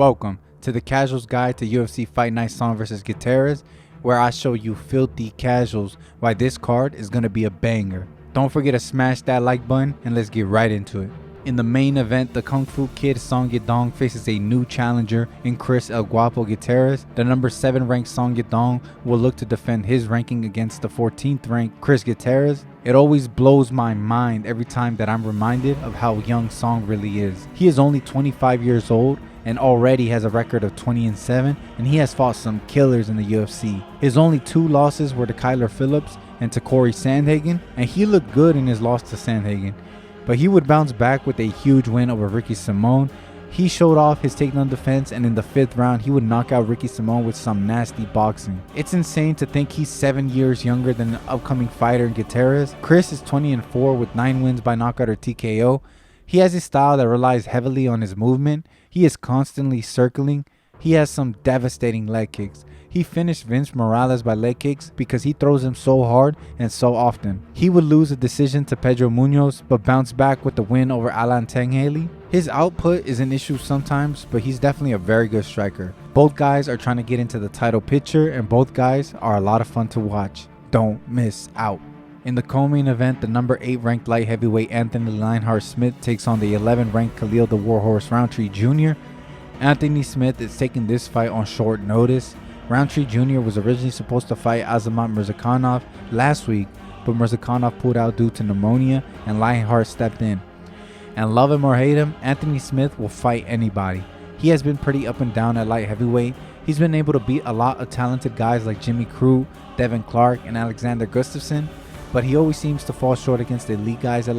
Welcome to the Casuals Guide to UFC Fight Night Song vs Gutierrez, where I show you filthy casuals why this card is going to be a banger. Don't forget to smash that like button and let's get right into it. In the main event, the Kung-Fu Kid Yadong faces a new challenger in Chris El Guapo Gutierrez. The number 7 ranked Yadong will look to defend his ranking against the 14th ranked Chris Gutierrez. It always blows my mind every time that I'm reminded of how young Song really is. He is only 25 years old and already has a record of 20-7, and he has fought some killers in the UFC. His only 2 losses were to Phillips and to Corey Sandhagen, and he looked good in his loss to Sandhagen. But he would bounce back with a huge win over Ricky Simon. He showed off his takedown defense, and in the 5th round, he would knock out Ricky Simon with some nasty boxing. It's insane to think he's 7 years younger than the upcoming fighter Gutierrez. Chris is 20-4 with 9 wins by knockout or TKO. He has a style that relies heavily on his movement. He is constantly circling. He has some devastating leg kicks. He finished Vince Morales by leg kicks because he throws him so hard and so often. He would lose a decision to Pedro Munoz, but bounce back with the win over Alan Tanghali. His output is an issue sometimes, but he's definitely a very good striker. Both guys are trying to get into the title picture, and both guys are a lot of fun to watch. Don't miss out. In the co-main event, the number 8 ranked light heavyweight Anthony Lionheart Smith takes on the 11 ranked Khalil the Warhorse Roundtree Jr. Anthony Smith is taking this fight on short notice. Roundtree Jr. was originally supposed to fight Azamat Mirzakhanov last week, but Mirzakhanov pulled out due to pneumonia and Lionheart stepped in. And love him or hate him, Anthony Smith will fight anybody. He has been pretty up and down at light heavyweight. He's been able to beat a lot of talented guys like Jimmy Crute, Devin Clark, and Alexander Gustafsson, but he always seems to fall short against the elite guys at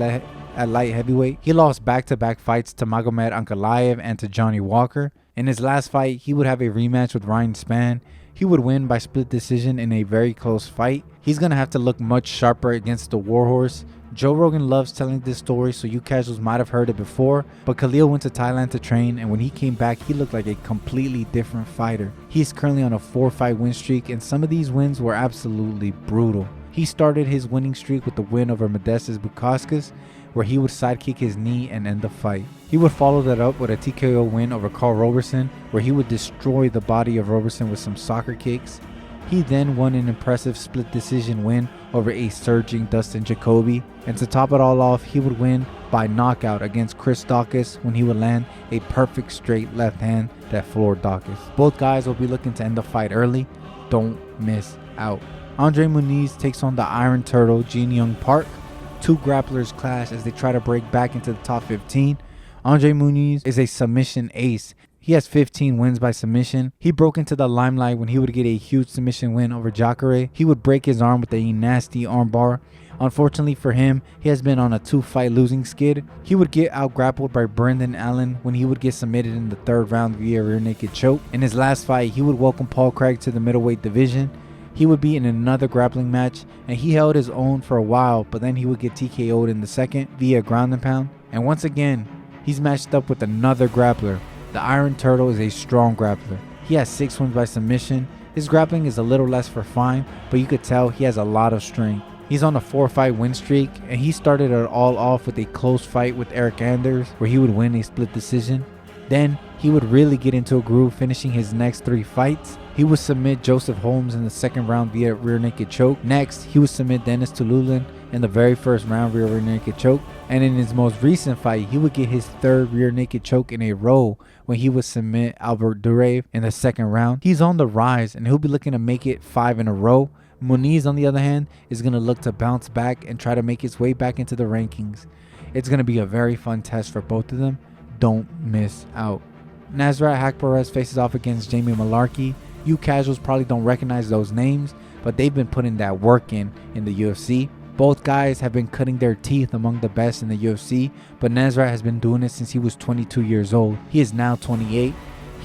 light heavyweight. He lost back-to-back fights to Magomed Ankalaev and to Johnny Walker. In his last fight, he would have a rematch with Ryan Spann. He would win by split decision in a very close fight. He's going to have to look much sharper against the Warhorse. Joe Rogan loves telling this story, so you casuals might have heard it before, but Khalil went to Thailand to train, and when he came back, he looked like a completely different fighter. He is currently on a 4-fight win streak, and some of these wins were absolutely brutal. He started his winning streak with the win over Modestas Bukauskas, where he would sidekick his knee and end the fight. He would follow that up with a TKO win over Carl Roberson, where he would destroy the body of Roberson with some soccer kicks. He then won an impressive split decision win over a surging Dustin Jacoby, and to top it all off, he would win by knockout against Chris Daukaus when he would land a perfect straight left hand that floored Daukaus. Both guys will be looking to end the fight early. Don't miss out. Andre Muniz takes on the Iron Turtle Jin Young Park. 2 grapplers clash as they try to break back into the top 15. Andre Muniz is a submission ace. He has 15 wins by submission. He broke into the limelight when he would get a huge submission win over Jacare. He would break his arm with a nasty armbar. Unfortunately for him, he has been on a 2-fight losing skid. He would get out grappled by Brendan Allen when he would get submitted in the 3rd round via rear naked choke. In his last fight, he would welcome Paul Craig to the middleweight division. He would be in another grappling match, and he held his own for a while, but then he would get TKO'd in the 2nd via ground and pound. And once again, he's matched up with another grappler. The Iron Turtle is a strong grappler. He has 6 wins by submission. His grappling is a little less refined, but you could tell he has a lot of strength. He's on a 4-fight win streak, and he started it all off with a close fight with Eric Anders, where he would win a split decision. Then he would really get into a groove, finishing his next 3 fights. He would submit Joseph Holmes in the 2nd round via rear naked choke. Next, he would submit Dennis Tululin in the very 1st round via rear naked choke. And in his most recent fight, he would get his 3rd rear naked choke in a row when he would submit Albert Durev in the 2nd round. He's on the rise, and he'll be looking to make it 5 in a row. Muniz, on the other hand, is going to look to bounce back and try to make his way back into the rankings. It's going to be a very fun test for both of them. Don't miss out. Nasrat Haqparast faces off against Jamie Mullarkey. You casuals probably don't recognize those names, but they've been putting that work in the UFC. Both guys have been cutting their teeth among the best in the UFC, but Nasrat has been doing it since he was 22 years old. He is now 28.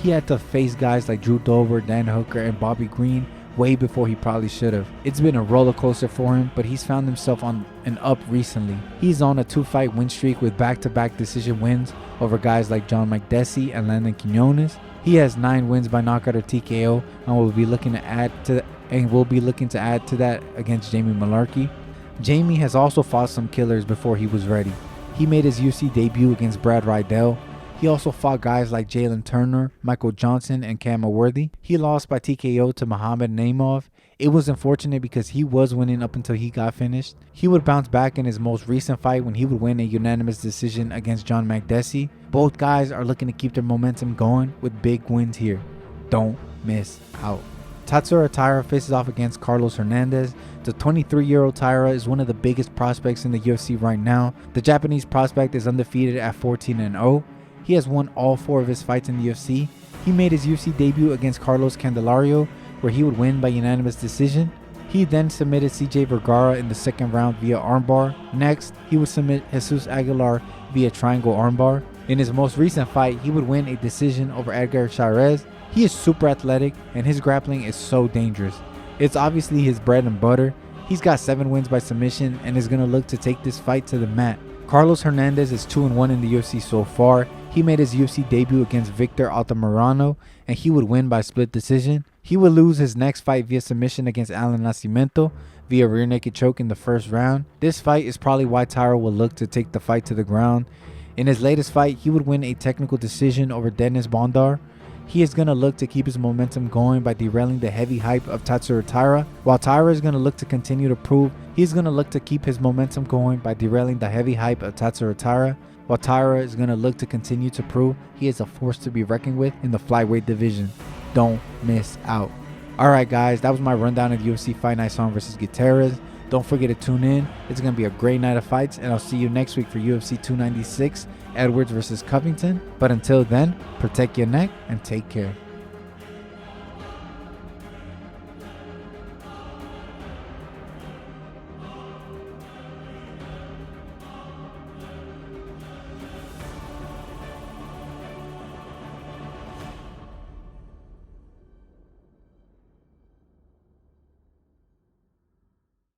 He had to face guys like Drew Dober, Dan Hooker, and Bobby Green way before he probably should have. It's been a roller coaster for him, but he's found himself on an up recently. He's on a 2-fight win streak with back-to-back decision wins over guys like John Makdessi and Landon Quinones. He has 9 wins by knockout or TKO, and will be looking to add to that against Jamie Mullarkey. Jamie has also fought some killers before he was ready. He made his UFC debut against Brad Riddell. He also fought guys like Jalen Turner, Michael Johnson, and Cam Worthy. He lost by TKO to Muhammad Naimov. It was unfortunate because he was winning up until he got finished. He would bounce back in his most recent fight when he would win a unanimous decision against John Makdessi. Both guys are looking to keep their momentum going with big wins here. Don't miss out. Tatsuro Taira faces off against Carlos Hernandez. The 23-year-old Taira is one of the biggest prospects in the UFC right now. The Japanese prospect is undefeated at 14-0. He has won all 4 of his fights in the UFC. He made his UFC debut against Carlos Candelario, where he would win by unanimous decision. He then submitted CJ Vergara in the second round via armbar. Next, he would submit Jesus Aguilar via triangle armbar. In his most recent fight, he would win a decision over Edgar Chairez. He is super athletic and his grappling is so dangerous. It's obviously his bread and butter. He's got 7 wins by submission and is going to look to take this fight to the mat. Carlos Hernandez is 2-1 in the UFC so far. He made his UFC debut against Victor Altamirano and he would win by split decision. He would lose his next fight via submission against Alan Nascimento via rear naked choke in the first round. This fight is probably why Taira will look to take the fight to the ground. In his latest fight, he would win a technical decision over Dennis Bondar. He is going to look to keep his momentum going by derailing the heavy hype of Tatsuro Taira. While Taira is going to look to continue to prove, he's going to look to keep his momentum going by derailing the heavy hype of Tatsuro Taira. While Taira is going to look to continue to prove he is a force to be reckoned with in the flyweight division. Don't miss out. Alright guys, that was my rundown of UFC Fight Night Song versus Gutierrez. Don't forget to tune in. It's going to be a great night of fights and I'll see you next week for UFC 296, Edwards versus Covington. But until then, protect your neck and take care.